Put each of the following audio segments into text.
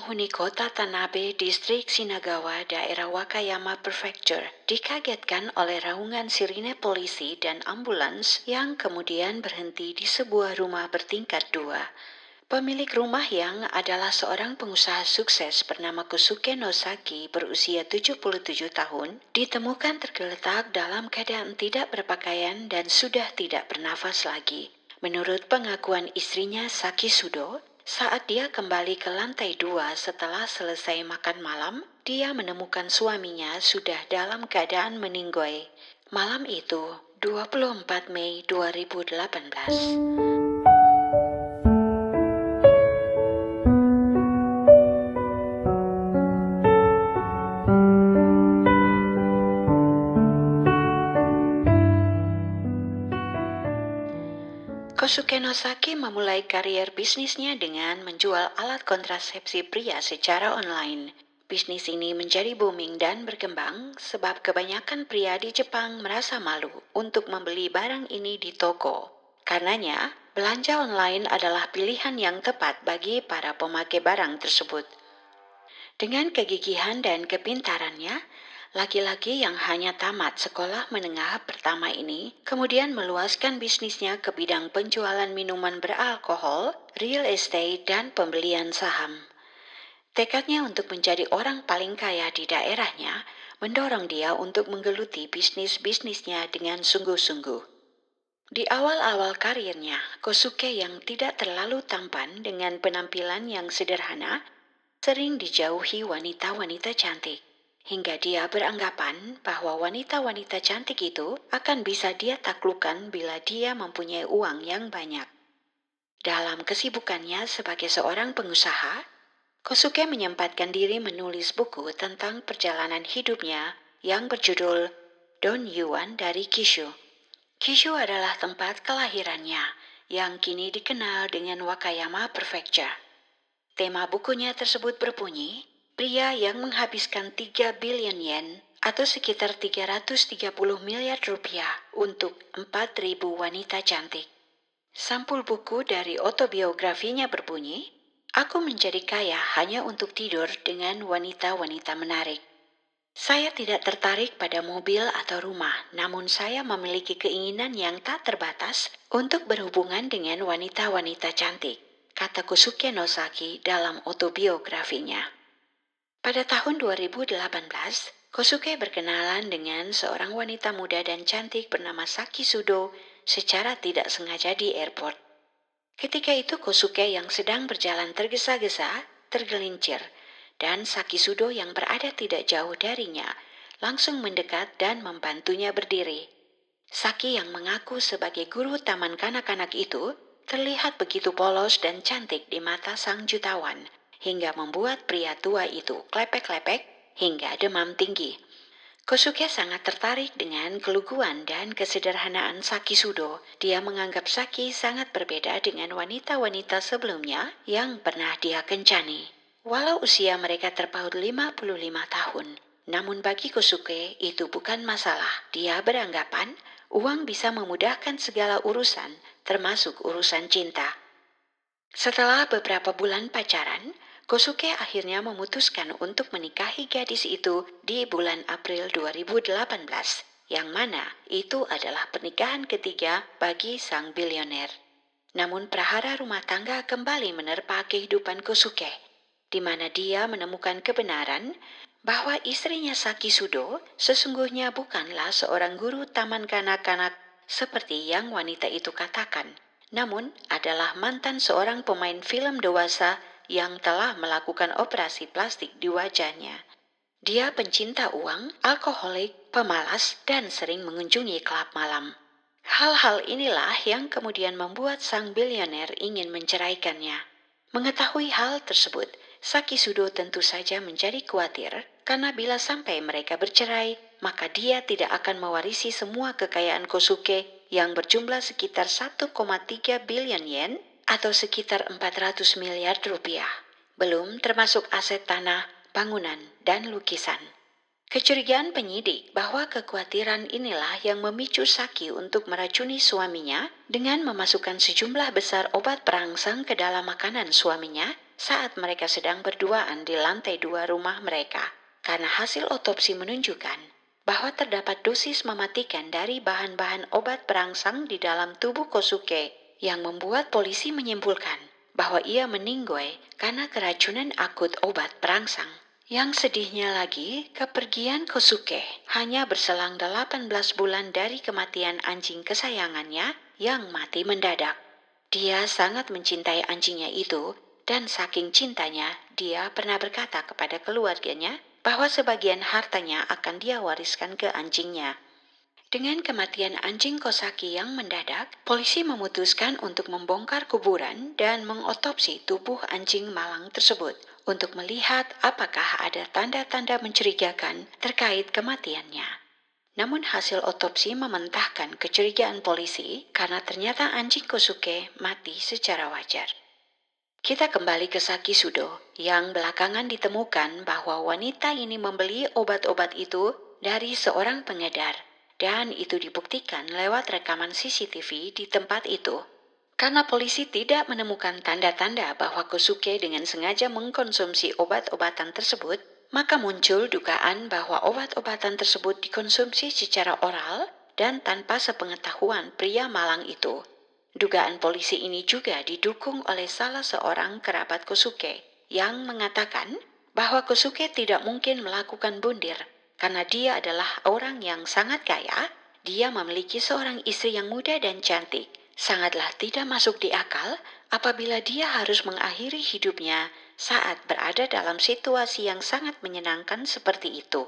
penghuni kota Tanabe, distrik Shinagawa, daerah Wakayama Prefecture, dikagetkan oleh raungan sirine polisi dan ambulans yang kemudian berhenti di sebuah rumah bertingkat 2. Pemilik rumah yang adalah seorang pengusaha sukses bernama Kosuke Nosaki berusia 77 tahun, ditemukan tergeletak dalam keadaan tidak berpakaian dan sudah tidak bernafas lagi. Menurut pengakuan istrinya Saki Sudo, saat dia kembali ke lantai 2 setelah selesai makan malam, dia menemukan suaminya sudah dalam keadaan meninggoy. Malam itu, 24 Mei 2018. Kosuke Nosaki memulai karier bisnisnya dengan menjual alat kontrasepsi pria secara online. Bisnis ini menjadi booming dan berkembang sebab kebanyakan pria di Jepang merasa malu untuk membeli barang ini di toko. Karenanya, belanja online adalah pilihan yang tepat bagi para pemakai barang tersebut. Dengan kegigihan dan kepintarannya, laki-laki yang hanya tamat sekolah menengah pertama ini kemudian meluaskan bisnisnya ke bidang penjualan minuman beralkohol, real estate, dan pembelian saham. Tekadnya untuk menjadi orang paling kaya di daerahnya mendorong dia untuk menggeluti bisnisnya dengan sungguh-sungguh. Di awal-awal karirnya, Kosuke yang tidak terlalu tampan dengan penampilan yang sederhana sering dijauhi wanita-wanita cantik, hingga dia beranggapan bahwa wanita-wanita cantik itu akan bisa dia taklukkan bila dia mempunyai uang yang banyak. Dalam kesibukannya sebagai seorang pengusaha, Kosuke menyempatkan diri menulis buku tentang perjalanan hidupnya yang berjudul Don Yuan dari Kishu. Kishu adalah tempat kelahirannya, yang kini dikenal dengan Wakayama Prefecture. Tema bukunya tersebut berbunyi, pria yang menghabiskan 3 billion yen atau sekitar 330 miliar rupiah untuk 4.000 wanita cantik. Sampul buku dari autobiografinya berbunyi, aku menjadi kaya hanya untuk tidur dengan wanita-wanita menarik. Saya tidak tertarik pada mobil atau rumah, namun saya memiliki keinginan yang tak terbatas untuk berhubungan dengan wanita-wanita cantik, kata Kosuke Nosaki dalam autobiografinya. Pada tahun 2018, Kosuke berkenalan dengan seorang wanita muda dan cantik bernama Saki Sudo secara tidak sengaja di airport. Ketika itu Kosuke yang sedang berjalan tergesa-gesa, tergelincir, dan Saki Sudo yang berada tidak jauh darinya langsung mendekat dan membantunya berdiri. Saki yang mengaku sebagai guru taman kanak-kanak itu terlihat begitu polos dan cantik di mata sang jutawan, hingga membuat pria tua itu klepek-klepek hingga demam tinggi. Kosuke sangat tertarik dengan keluguan dan kesederhanaan Saki Sudo. Dia menganggap Saki sangat berbeda dengan wanita-wanita sebelumnya yang pernah dia kencani. Walau usia mereka terpaut 55 tahun, namun bagi Kosuke itu bukan masalah. Dia beranggapan uang bisa memudahkan segala urusan, termasuk urusan cinta. Setelah beberapa bulan pacaran, Kosuke akhirnya memutuskan untuk menikahi gadis itu di bulan April 2018, yang mana itu adalah pernikahan ketiga bagi sang bilioner. Namun prahara rumah tangga kembali menerpa kehidupan Kosuke, di mana dia menemukan kebenaran bahwa istrinya Saki Sudo sesungguhnya bukanlah seorang guru taman kanak-kanak seperti yang wanita itu katakan, namun adalah mantan seorang pemain film dewasa yang telah melakukan operasi plastik di wajahnya. Dia pencinta uang, alkoholik, pemalas, dan sering mengunjungi klub malam. Hal-hal inilah yang kemudian membuat sang bilioner ingin menceraikannya. Mengetahui hal tersebut, Saki Sudo tentu saja menjadi khawatir karena bila sampai mereka bercerai, maka dia tidak akan mewarisi semua kekayaan Kosuke yang berjumlah sekitar 1,3 billion yen atau sekitar 400 miliar rupiah. Belum termasuk aset tanah, bangunan, dan lukisan. Kecurigaan penyidik bahwa kekhawatiran inilah yang memicu Saki untuk meracuni suaminya dengan memasukkan sejumlah besar obat perangsang ke dalam makanan suaminya saat mereka sedang berduaan di lantai 2 rumah mereka, karena hasil otopsi menunjukkan bahwa terdapat dosis mematikan dari bahan-bahan obat perangsang di dalam tubuh Kosuke yang membuat polisi menyimpulkan bahwa ia meninggoy karena keracunan akut obat perangsang. Yang sedihnya lagi, kepergian Kosuke hanya berselang 18 bulan dari kematian anjing kesayangannya yang mati mendadak. Dia sangat mencintai anjingnya itu, dan saking cintanya, dia pernah berkata kepada keluarganya bahwa sebagian hartanya akan dia wariskan ke anjingnya. Dengan kematian anjing Kosaki yang mendadak, polisi memutuskan untuk membongkar kuburan dan mengotopsi tubuh anjing malang tersebut untuk melihat apakah ada tanda-tanda mencurigakan terkait kematiannya. Namun hasil otopsi mementahkan kecurigaan polisi karena ternyata anjing Kosuke mati secara wajar. Kita kembali ke Saki Sudo yang belakangan ditemukan bahwa wanita ini membeli obat-obat itu dari seorang pengedar. Dan itu dibuktikan lewat rekaman CCTV di tempat itu. Karena polisi tidak menemukan tanda-tanda bahwa Kosuke dengan sengaja mengkonsumsi obat-obatan tersebut, maka muncul dugaan bahwa obat-obatan tersebut dikonsumsi secara oral dan tanpa sepengetahuan pria malang itu. Dugaan polisi ini juga didukung oleh salah seorang kerabat Kosuke yang mengatakan bahwa Kosuke tidak mungkin melakukan bundir. Karena dia adalah orang yang sangat kaya, dia memiliki seorang istri yang muda dan cantik. Sangatlah tidak masuk di akal apabila dia harus mengakhiri hidupnya saat berada dalam situasi yang sangat menyenangkan seperti itu.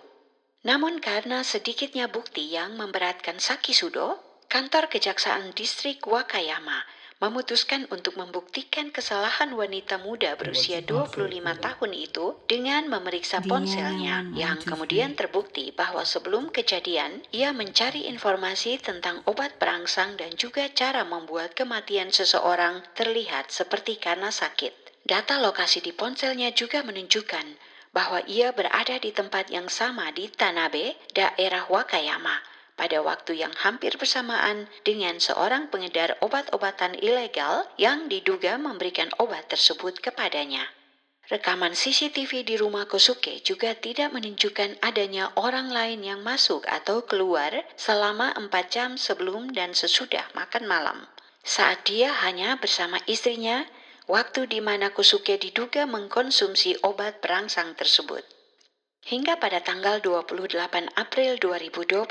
Namun karena sedikitnya bukti yang memberatkan Saki Sudo, kantor Kejaksaan Distrik Wakayama memutuskan untuk membuktikan kesalahan wanita muda berusia 25 tahun itu dengan memeriksa ponselnya yang kemudian terbukti bahwa sebelum kejadian ia mencari informasi tentang obat perangsang dan juga cara membuat kematian seseorang terlihat seperti karena sakit. Data lokasi di ponselnya juga menunjukkan bahwa ia berada di tempat yang sama di Tanabe, daerah Wakayama, pada waktu yang hampir bersamaan dengan seorang pengedar obat-obatan ilegal yang diduga memberikan obat tersebut kepadanya. Rekaman CCTV di rumah Kosuke juga tidak menunjukkan adanya orang lain yang masuk atau keluar selama 4 jam sebelum dan sesudah makan malam. Saat dia hanya bersama istrinya, waktu di mana Kosuke diduga mengkonsumsi obat perangsang tersebut. Hingga pada tanggal 28 April 2021,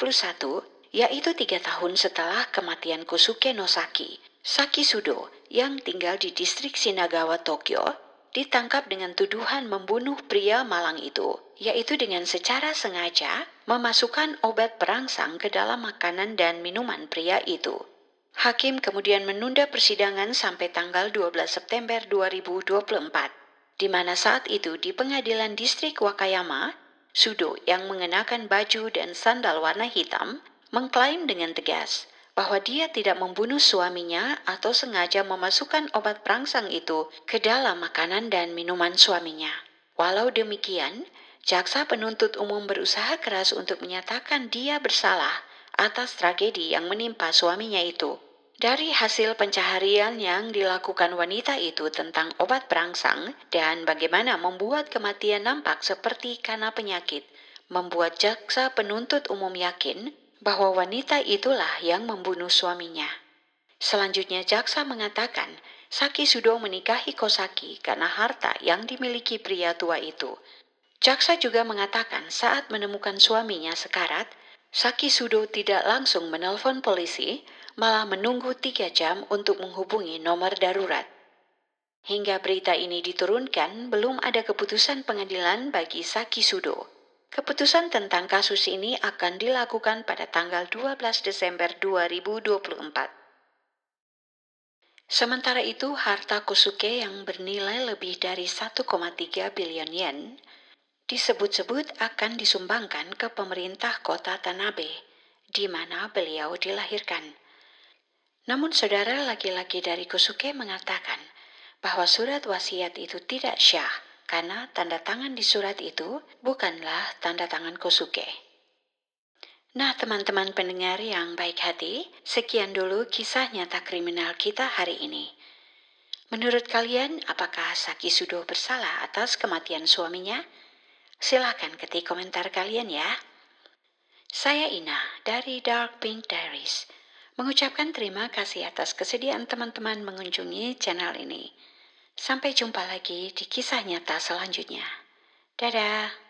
yaitu 3 tahun setelah kematian Kosuke no Saki, Saki Sudo yang tinggal di distrik Shinagawa, Tokyo, ditangkap dengan tuduhan membunuh pria malang itu, yaitu dengan secara sengaja memasukkan obat perangsang ke dalam makanan dan minuman pria itu. Hakim kemudian menunda persidangan sampai tanggal 12 September 2024. Di mana saat itu di pengadilan distrik Wakayama, Sudo yang mengenakan baju dan sandal warna hitam mengklaim dengan tegas bahwa dia tidak membunuh suaminya atau sengaja memasukkan obat perangsang itu ke dalam makanan dan minuman suaminya. Walau demikian, jaksa penuntut umum berusaha keras untuk menyatakan dia bersalah atas tragedi yang menimpa suaminya itu. Dari hasil pencaharian yang dilakukan wanita itu tentang obat perangsang dan bagaimana membuat kematian nampak seperti karena penyakit, membuat jaksa penuntut umum yakin bahwa wanita itulah yang membunuh suaminya. Selanjutnya jaksa mengatakan Saki Sudo menikahi Kosaki karena harta yang dimiliki pria tua itu. Jaksa juga mengatakan saat menemukan suaminya sekarat, Saki Sudo tidak langsung menelpon polisi, malah menunggu 3 jam untuk menghubungi nomor darurat. Hingga berita ini diturunkan, belum ada keputusan pengadilan bagi Saki Sudo. Keputusan tentang kasus ini akan dilakukan pada tanggal 12 Desember 2024. Sementara itu, harta Kosuke yang bernilai lebih dari 1,3 bilion yen disebut-sebut akan disumbangkan ke pemerintah kota Tanabe, di mana beliau dilahirkan. Namun saudara laki-laki dari Kosuke mengatakan bahwa surat wasiat itu tidak syah karena tanda tangan di surat itu bukanlah tanda tangan Kosuke. Nah teman-teman pendengar yang baik hati, sekian dulu kisah nyata kriminal kita hari ini. Menurut kalian, apakah Saki Sudo bersalah atas kematian suaminya? Silahkan ketik komentar kalian ya. Saya Ina dari Dark Pink Diaries. Mengucapkan terima kasih atas kesediaan teman-teman mengunjungi channel ini. Sampai jumpa lagi di kisah nyata selanjutnya. Dadah.